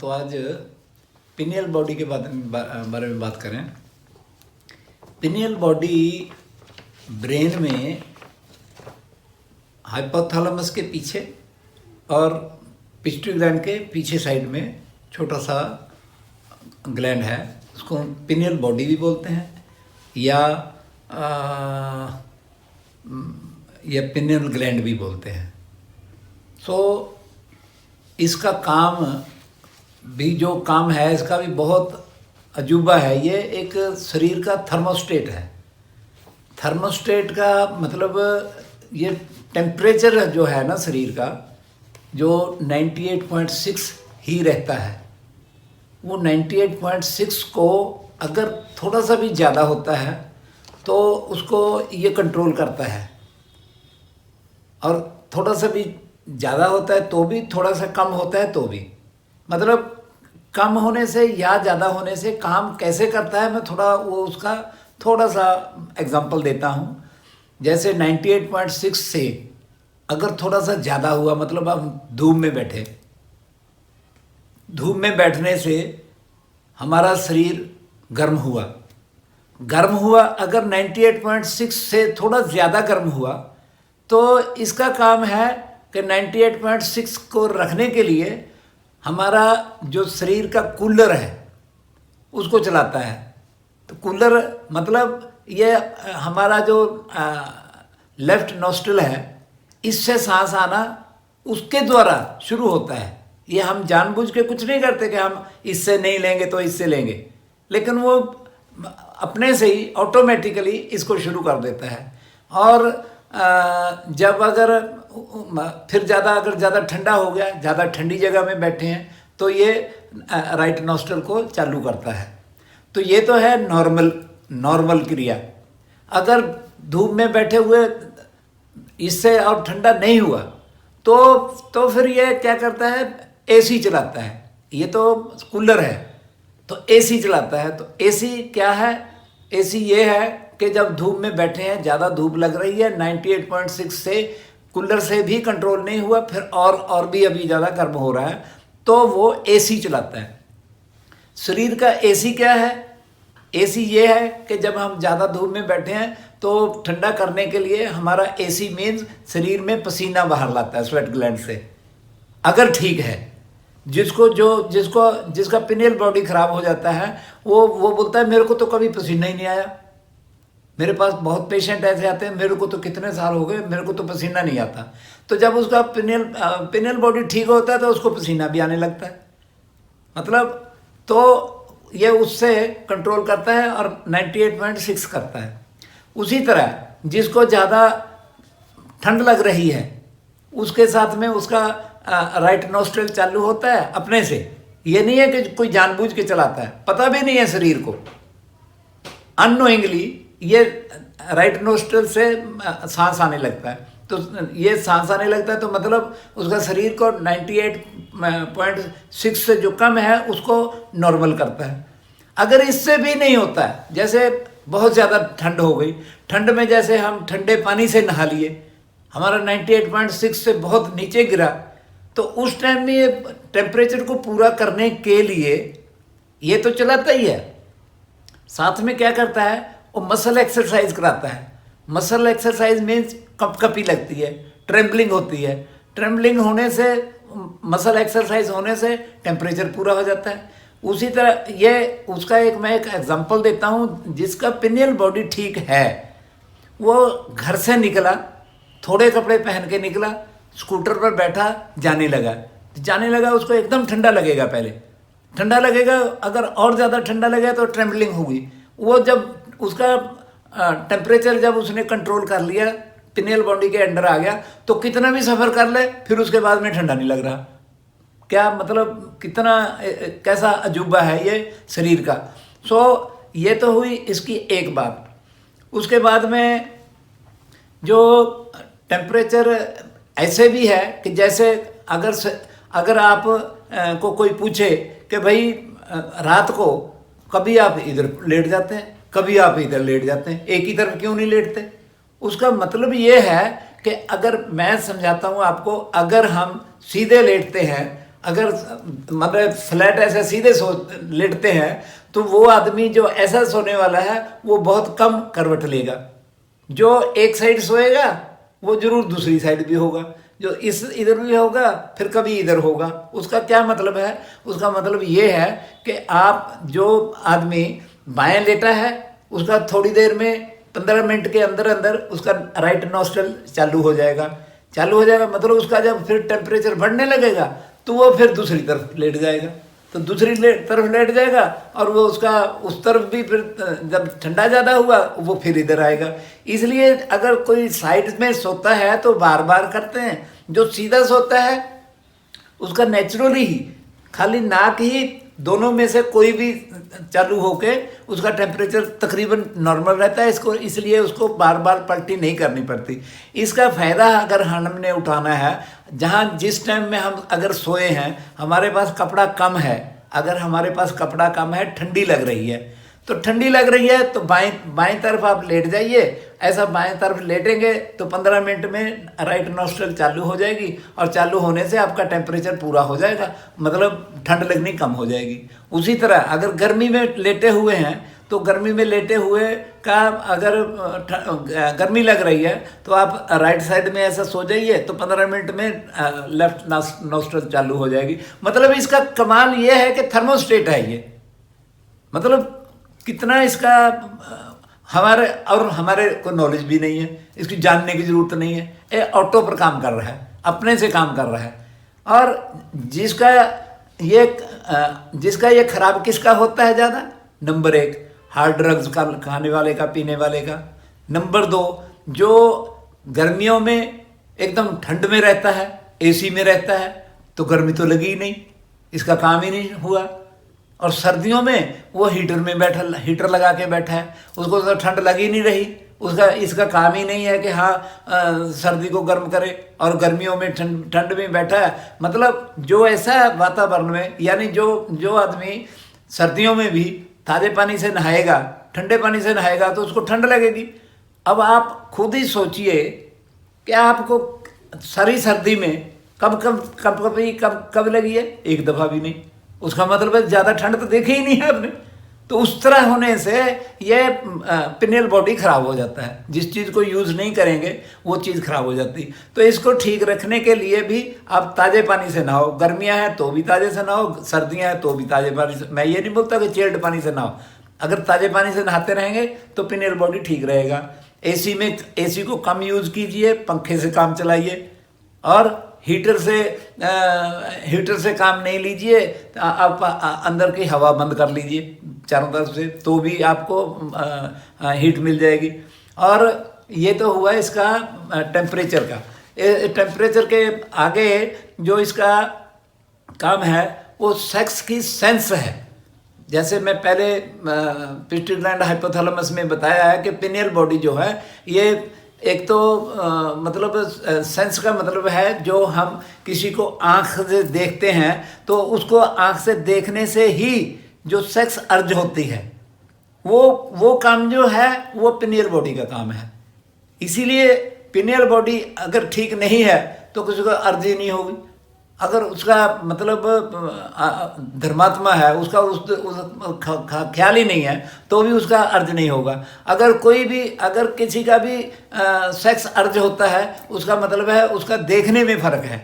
तो आज pineal body के बारे में बात करें। पिनियल बॉडी ब्रेन में हाइपोथैलेमस के पीछे और पिट्यूटरी ग्लैंड के पीछे साइड में छोटा सा ग्लैंड है, उसको पिनियल बॉडी भी बोलते हैं या पिनियल ग्लैंड भी बोलते हैं। सो इसका काम भी जो काम है इसका भी बहुत अजूबा है। ये एक शरीर का थर्मोस्टेट है। थर्मोस्टेट का मतलब ये टेम्परेचर जो है ना शरीर का, जो 98.6 ही रहता है, वो 98.6 को अगर थोड़ा सा भी ज़्यादा होता है तो उसको ये कंट्रोल करता है, और थोड़ा सा भी ज़्यादा होता है तो भी, थोड़ा सा कम होता है तो भी, मतलब कम होने से या ज़्यादा होने से काम कैसे करता है, मैं उसका थोड़ा सा एग्जांपल देता हूँ। जैसे 98.6 से अगर थोड़ा सा ज़्यादा हुआ, मतलब हम धूप में बैठे, धूप में बैठने से हमारा शरीर गर्म हुआ, अगर 98.6 से थोड़ा ज़्यादा गर्म हुआ तो इसका काम है कि 98.6 को रखने के लिए हमारा जो शरीर का कूलर है उसको चलाता है। तो कूलर मतलब ये हमारा जो लेफ्ट नोस्ट्रिल है, इससे सांस आना उसके द्वारा शुरू होता है। ये हम जानबूझ के कुछ नहीं करते कि हम इससे नहीं लेंगे तो इससे लेंगे, लेकिन वो अपने से ही ऑटोमेटिकली इसको शुरू कर देता है। और जब अगर फिर अगर ज़्यादा ठंडा हो गया, ज़्यादा ठंडी जगह में बैठे हैं, तो ये राइट नोस्ट्रल को चालू करता है। तो ये तो है नॉर्मल क्रिया। अगर धूप में बैठे हुए इससे और ठंडा नहीं हुआ तो फिर ये क्या करता है, एसी चलाता है। ये तो कूलर है तो एसी चलाता है। तो एसी क्या है, एसी ये है कि जब धूप में बैठे हैं, ज़्यादा धूप लग रही है, 98.6 से कूलर से भी कंट्रोल नहीं हुआ, फिर और भी अभी ज़्यादा गर्म हो रहा है, तो वो एसी चलाता है। शरीर का एसी क्या है, एसी ये है कि जब हम ज़्यादा धूप में बैठे हैं तो ठंडा करने के लिए हमारा एसी मीन्स शरीर में पसीना बाहर लाता है स्वेट ग्लैंड से, अगर ठीक है। जिसका पिनियल बॉडी खराब हो जाता है वो बोलता है मेरे को तो कभी पसीना ही नहीं आया। मेरे पास बहुत पेशेंट ऐसे आते हैं, मेरे को तो कितने साल हो गए, मेरे को तो पसीना नहीं आता। तो जब उसका पिनियल बॉडी ठीक होता है तो उसको पसीना भी आने लगता है, मतलब तो ये उससे कंट्रोल करता है और 98.6 करता है। उसी तरह जिसको ज़्यादा ठंड लग रही है उसके साथ में उसका राइट नोस्ट्रिल चालू होता है अपने से। ये नहीं है कि कोई जानबूझ के चलाता है, पता भी नहीं है शरीर को, अननोइंगली ये राइट नोस्ट्रिल से सांस आने लगता है। तो ये सांस आने लगता है तो मतलब उसका शरीर को 98.6 से जो कम है उसको नॉर्मल करता है। अगर इससे भी नहीं होता है, जैसे बहुत ज़्यादा ठंड हो गई, ठंड में जैसे हम ठंडे पानी से नहा लिए, हमारा 98.6 से बहुत नीचे गिरा, तो उस टाइम में ये टेम्परेचर को पूरा करने के लिए ये तो चलाता ही है, साथ में क्या करता है, वो मसल एक्सरसाइज कराता है। मसल एक्सरसाइज मीन्स कपकपी लगती है, ट्रेम्बलिंग होती है। ट्रेम्बलिंग होने से, मसल एक्सरसाइज होने से टेम्परेचर पूरा हो जाता है। उसी तरह ये उसका मैं एक एग्जांपल देता हूँ। जिसका पिनियल बॉडी ठीक है, वो घर से निकला, थोड़े कपड़े पहन के निकला, स्कूटर पर बैठा, जाने लगा, उसको एकदम ठंडा लगेगा, पहले ठंडा लगेगा, अगर और ज़्यादा ठंडा लगेगा तो ट्रेम्बलिंग होगी। वो जब उसका टेम्परेचर जब उसने कंट्रोल कर लिया, पिनियल बॉडी के अंडर आ गया, तो कितना भी सफ़र कर ले फिर उसके बाद में ठंडा नहीं लग रहा। क्या मतलब, कैसा अजूबा है ये शरीर का। सो ये तो हुई इसकी एक बात। उसके बाद में जो टेम्परेचर ऐसे भी है कि जैसे अगर आप को कोई पूछे कि भाई रात को कभी आप इधर लेट जाते हैं, कभी आप इधर लेट जाते हैं, एक ही तरफ क्यों नहीं लेटते, उसका मतलब ये है कि अगर मैं समझाता हूँ आपको, अगर हम सीधे लेटते हैं, अगर मतलब फ्लैट ऐसे सीधे सो लेटते हैं तो वो आदमी जो ऐसा सोने वाला है वो बहुत कम करवट लेगा। जो एक साइड सोएगा वो जरूर दूसरी साइड भी होगा, जो इस इधर भी होगा फिर कभी इधर होगा। उसका क्या मतलब है? उसका मतलब ये है कि आप जो आदमी बाएं लेटा है उसका थोड़ी देर में 15 मिनट के अंदर अंदर उसका राइट नॉस्ट्रल चालू हो जाएगा मतलब उसका जब फिर टेम्परेचर बढ़ने लगेगा तो वो फिर दूसरी तरफ लेट जाएगा, तो दूसरी तरफ लेट जाएगा और वो उसका उस तरफ भी फिर जब ठंडा ज़्यादा हुआ वो फिर इधर आएगा। इसलिए अगर कोई साइड में सोता है तो बार बार करते हैं। जो सीधा सोता है उसका नेचुरली ही खाली नाक ही दोनों में से कोई भी चालू होके उसका टेम्परेचर तकरीबन नॉर्मल रहता है, इसको इसलिए उसको बार बार पलटी नहीं करनी पड़ती। इसका फ़ायदा अगर हमने उठाना है, जहाँ जिस टाइम में हम अगर सोए हैं हमारे पास कपड़ा कम है, अगर हमारे पास कपड़ा कम है, ठंडी लग रही है तो बाएं तरफ आप लेट जाइए। ऐसा बाएं तरफ लेटेंगे तो 15 मिनट में राइट नॉस्ट्रल चालू हो जाएगी और चालू होने से आपका टेम्परेचर पूरा हो जाएगा, मतलब ठंड लगनी कम हो जाएगी। उसी तरह अगर गर्मी में लेटे हुए हैं तो गर्मी में लेटे हुए का अगर गर्मी लग रही है तो आप राइट साइड में ऐसा सो जाइए तो 15 मिनट में लेफ्ट नॉस्ट्रल चालू हो जाएगी। मतलब इसका कमाल ये है कि थर्मोस्टेट है ये, मतलब कितना इसका हमारे को नॉलेज भी नहीं है, इसकी जानने की ज़रूरत नहीं है। ये ऑटो पर काम कर रहा है, अपने से काम कर रहा है। और जिसका ये खराब किसका होता है ज़्यादा? नंबर 1 हार्ड ड्रग्स का खाने वाले का, पीने वाले का। नंबर 2 जो गर्मियों में एकदम ठंड में रहता है, एसी में रहता है तो गर्मी तो लगी ही नहीं, इसका काम ही नहीं हुआ। और सर्दियों में वो हीटर लगा के बैठा है, उसको तो ठंड लगी नहीं रही, इसका काम ही नहीं है कि हाँ सर्दी को गर्म करे, और गर्मियों में ठंड में बैठा है। मतलब जो ऐसा वातावरण में, यानी जो आदमी सर्दियों में भी ताज़े पानी से नहाएगा, ठंडे पानी से नहाएगा तो उसको ठंड लगेगी। अब आप खुद ही सोचिए कि आपको सारी सर्दी में कब लगी है? एक दफ़ा भी नहीं। उसका मतलब है ज़्यादा ठंड तो देखी ही नहीं है आपने। तो उस तरह होने से ये पिनियल बॉडी ख़राब हो जाता है। जिस चीज़ को यूज़ नहीं करेंगे वो चीज़ ख़राब हो जाती। तो इसको ठीक रखने के लिए भी आप ताज़े पानी से नहाओ, गर्मियां हैं तो भी ताज़े से नहाओ, सर्दियां हैं तो भी ताज़े पानी से। मैं ये नहीं बोलता कि चिल्ड पानी से नहाओ, अगर ताज़े पानी से नहाते रहेंगे तो पिनियल बॉडी ठीक रहेगा। एसी को कम यूज़ कीजिए, पंखे से काम चलाइए, और हीटर से काम नहीं लीजिए। आप अंदर की हवा बंद कर लीजिए चारों तरफ से, तो भी आपको हीट मिल जाएगी। और ये तो हुआ इसका टेम्परेचर का। टेम्परेचर के आगे जो इसका काम है वो सेक्स की सेंस है। जैसे मैं पहले पिट्यूटरी ग्लैंड हाइपोथैलेमस में बताया है कि पिनियल बॉडी जो है ये एक तो मतलब सेंस का मतलब है जो हम किसी को आँख से देखते हैं तो उसको आँख से देखने से ही जो सेक्स अर्ज होती है वो काम जो है वो पिनियल बॉडी का काम है। इसीलिए पिनियल बॉडी अगर ठीक नहीं है तो किसी को अर्ज ही नहीं होगी। अगर उसका मतलब धर्मात्मा है, उसका ख्याल ही नहीं है तो भी उसका अर्ज नहीं होगा। अगर किसी का भी सेक्स अर्ज होता है उसका मतलब है उसका देखने में फ़र्क है।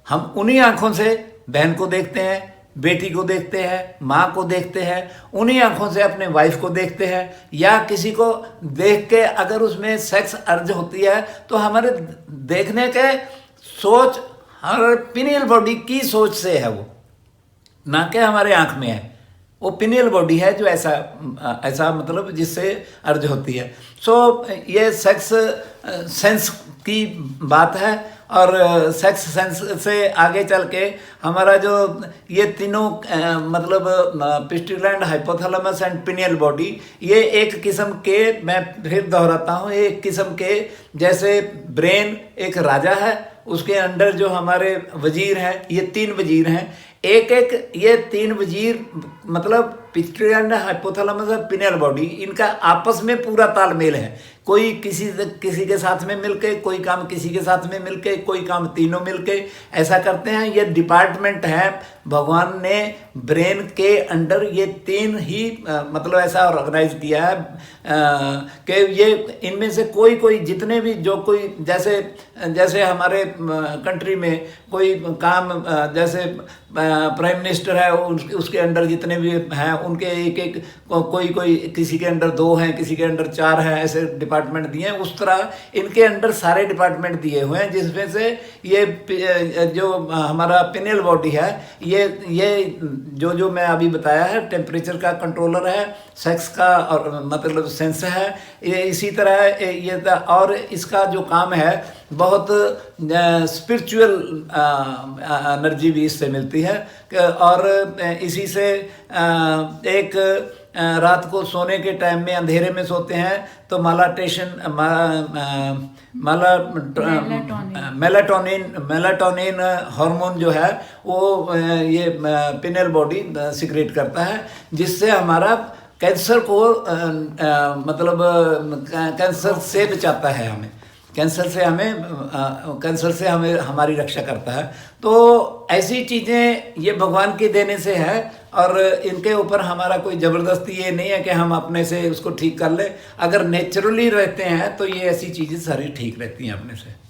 हम उन्हीं आँखों से बहन को देखते हैं, बेटी को देखते हैं, माँ को देखते हैं, उन्हीं आँखों से अपने वाइफ को देखते हैं। या किसी को देख के अगर उसमें सेक्स अर्ज होती है तो हमारे देखने के सोच हमारे पिनियल बॉडी की सोच से है, वो ना कि हमारे आँख में है। वो पिनियल बॉडी है जो ऐसा मतलब जिससे अर्ज होती है। सो ये सेक्स सेंस की बात है। और सेक्स सेंस से आगे चल के हमारा जो ये तीनों मतलब pituitary gland, hypothalamus and pineal body, ये एक किस्म के, मैं फिर दोहराता हूँ, एक किस्म के जैसे ब्रेन एक राजा है, उसके अंडर जो हमारे वजीर हैं, ये 3 वजीर हैं। ये 3 वजीर मतलब पिट्यूटरी ग्लैंड, हाइपोथैलेमस और पिनियल बॉडी, इनका आपस में पूरा तालमेल है। कोई किसी के साथ में मिलके, कोई काम किसी के साथ में मिलके, कोई काम तीनों मिलके ऐसा करते हैं। ये डिपार्टमेंट है, भगवान ने ब्रेन के अंडर ये तीन ही मतलब ऐसा ऑर्गेनाइज किया है कि ये इनमें से कोई जितने भी जो कोई जैसे हमारे कंट्री में कोई काम जैसे प्राइम मिनिस्टर है, उसके अंडर जितने भी हैं उनके एक कोई किसी के अंडर 2 हैं, किसी के अंडर 4 हैं, ऐसे डिपार्टमेंट दिए हैं। उस तरह इनके अंडर सारे डिपार्टमेंट दिए हुए हैं, जिसमें से ये जो हमारा पिनियल बॉडी है, ये जो मैं अभी बताया है, टेम्परेचर का कंट्रोलर है, सेक्स का और मतलब सेंस है, ये इसी तरह ये और इसका जो काम है बहुत स्पिरिचुअल एनर्जी भी इससे मिलती है। और इसी से एक रात को सोने के टाइम में अंधेरे में सोते हैं तो मेलाटोनिन हार्मोन जो है वो ये पिनियल बॉडी सिक्रेट करता है, जिससे हमारा कैंसर को मतलब कैंसर से बचाता है, हमें कैंसर से हमें हमारी रक्षा करता है। तो ऐसी चीज़ें ये भगवान के देने से है, और इनके ऊपर हमारा कोई ज़बरदस्ती ये नहीं है कि हम अपने से उसको ठीक कर लें। अगर नेचुरली रहते हैं तो ये ऐसी चीज़ें सारी ठीक रहती हैं अपने से।